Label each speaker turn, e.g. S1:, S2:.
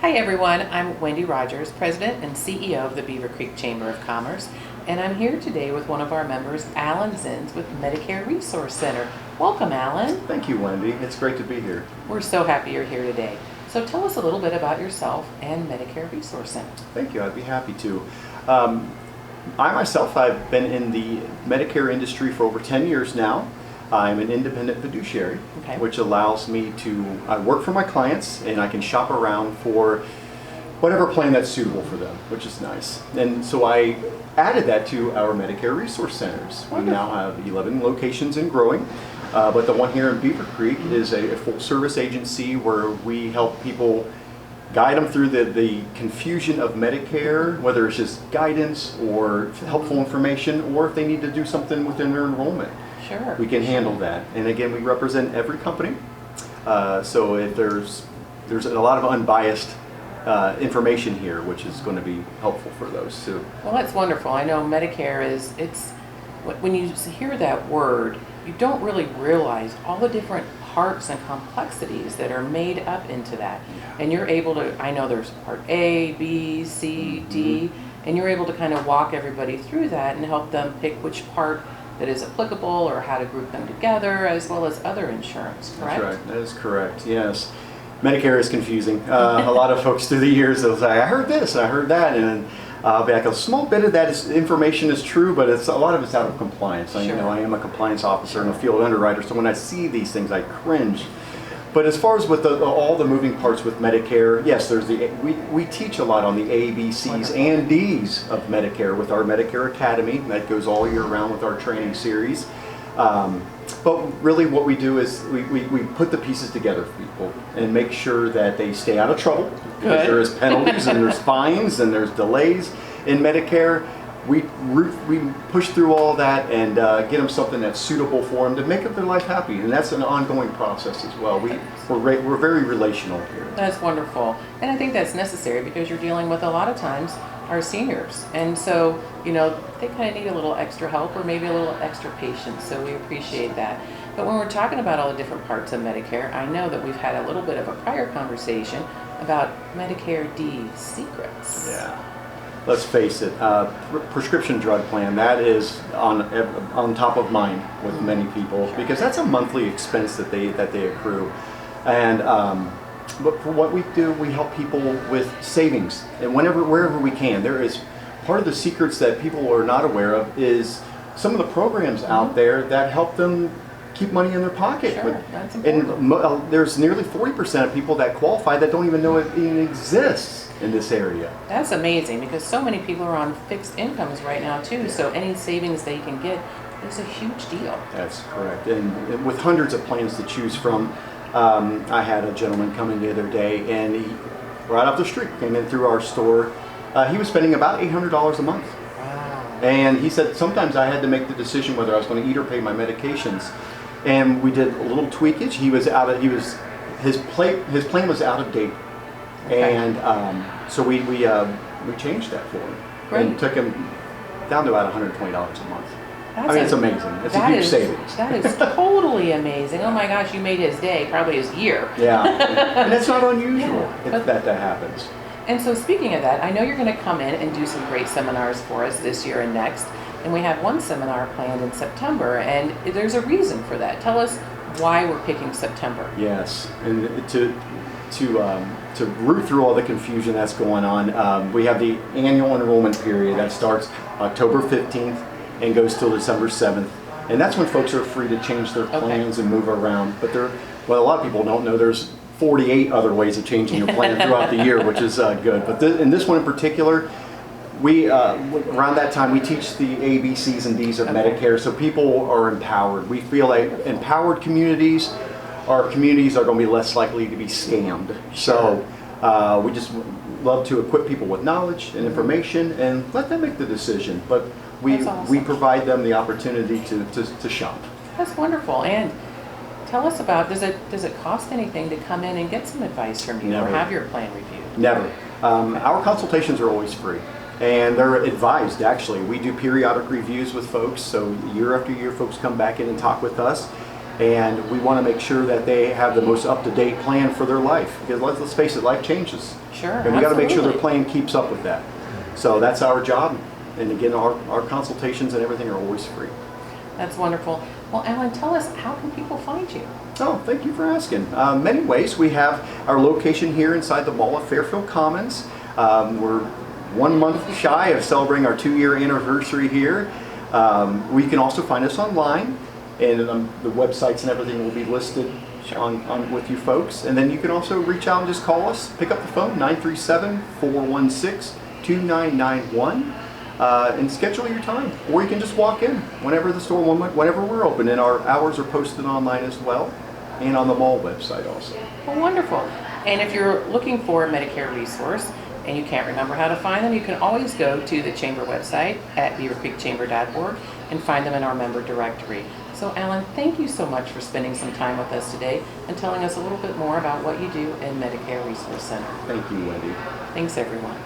S1: Hi everyone, I'm Wendy Rodgers, President and CEO of the Beavercreek Chamber of Commerce, and I'm here today with one of our members, Alan Zins with Medicare Resource Center. Welcome, Alan.
S2: Thank you, Wendy. It's great to be here.
S1: We're so happy you're here today. So tell us a little bit about yourself and Medicare Resource Center.
S2: Thank you. I'd be happy to. I myself, I've been in the Medicare industry for over 10 years now. I'm an independent fiduciary, which allows me to I work for my clients and I can shop around for whatever plan that's suitable for them, which is nice. And so I added that to our Medicare Resource Centers. We now have 11 locations and growing, but the one here in Beavercreek is a full service agency where we help people guide them through the confusion of Medicare, whether it's just guidance or helpful information, or if they need to do something within their enrollment.
S1: Sure.
S2: We can handle that. And again, we represent every company. So if there's a lot of unbiased information here, which is going to be helpful for those too.
S1: Well, that's wonderful. I know Medicare when you hear that word, you don't really realize all the different parts and complexities that are made up into that.
S2: Yeah.
S1: And you're able to, I know there's part A, B, C, D, and you're able to kind of walk everybody through that and help them pick which part that is applicable or how to group them together, as well as other insurance, correct?
S2: That's right. That is correct, yes. Medicare is confusing. A lot of folks through the years, they'll say, I heard this, I heard that, and I'll be like, a small bit of that information is true, but a lot of it's out of compliance.
S1: Sure.
S2: I am a compliance officer and a field underwriter, so when I see these things, I cringe. But as far as with all the moving parts with Medicare, yes, we teach a lot on the A, B, C's, and D's of Medicare with our Medicare Academy. That goes all year round with our training series. But really what we do is we put the pieces together for people and make sure that they stay out of trouble. Because there is penalties and there's fines and there's delays in Medicare. We push through all that and get them something that's suitable for them to make their life happy, and that's an ongoing process as well. We're very relational here.
S1: That's wonderful, and I think that's necessary because you're dealing with a lot of times our seniors, and so they kind of need a little extra help or maybe a little extra patience. So we appreciate that. But when we're talking about all the different parts of Medicare, I know that we've had a little bit of a prior conversation about Medicare Secrets.
S2: Yeah. Let's face it, prescription drug plan, that is on top of mind with many people because that's a monthly expense that they accrue. And but for what we do, we help people with savings, and wherever we can. There is part of the secrets that people are not aware of is some of the programs out there that help them keep money in their pocket.
S1: Sure, that's important.
S2: And there's nearly 40% of people that qualify that don't even know it even exists in this area.
S1: That's amazing because so many people are on fixed incomes right now too. Yeah. So any savings they can get is a huge deal.
S2: That's correct. And with hundreds of plans to choose from, I had a gentleman come in the other day and he, right off the street, came in through our store. He was spending about $800 a month.
S1: Wow.
S2: And he said sometimes I had to make the decision whether I was going to eat or pay my medications. And we did a little tweakage. His plan was out of date. Okay. And so we changed that for him.
S1: Great.
S2: And took him down to about $120 a month. It's amazing. It's a huge savings.
S1: That is totally amazing. Oh my gosh, you made his day, probably his year.
S2: Yeah, and it's not unusual that happens.
S1: And so speaking of that, I know you're going to come in and do some great seminars for us this year and next. And we have one seminar planned in September, and there's a reason for that. Tell us why we're picking September.
S2: Yes, and to root through all the confusion that's going on, we have the annual enrollment period that starts October 15th and goes till December 7th. And that's when folks are free to change their plans and move around. But a lot of people don't know there's 48 other ways of changing your plan throughout the year, which is good. But in this one in particular, we around that time we teach the A, B, C's, and D's of Medicare, so people are empowered. We feel like empowered communities are going to be less likely to be scammed. So we just love to equip people with knowledge and information and let them make the decision. But we provide them the opportunity to shop.
S1: That's wonderful. And tell us about, does it cost anything to come in and get some advice from you or have your plan reviewed?
S2: Never. Our consultations are always free. And they're advised, actually. We do periodic reviews with folks, so year after year folks come back in and talk with us. And we want to make sure that they have the most up-to-date plan for their life. Because let's face it, life changes.
S1: Sure,
S2: And we got to make sure their
S1: absolutely.
S2: plan keeps up with that. So that's our job. And again, our consultations and everything are always free.
S1: That's wonderful. Well, Alan, tell us, how can people find you?
S2: Oh, thank you for asking. Many ways. We have our location here inside the mall at Fairfield Commons. We're 1 month shy of celebrating our 2-year anniversary here. We can also find us online, and the websites and everything will be listed on with you folks. And then you can also reach out and just call us. Pick up the phone, 937-416-2991. And schedule your time, or you can just walk in whenever whenever we're open, and our hours are posted online as well, and on the mall website also.
S1: Well, wonderful. And if you're looking for a Medicare resource and you can't remember how to find them, you can always go to the Chamber website at beavercreekchamber.org and find them in our member directory. So Alan, thank you so much for spending some time with us today and telling us a little bit more about what you do in Medicare Resource Center.
S2: Thank you, Wendy.
S1: Thanks, everyone.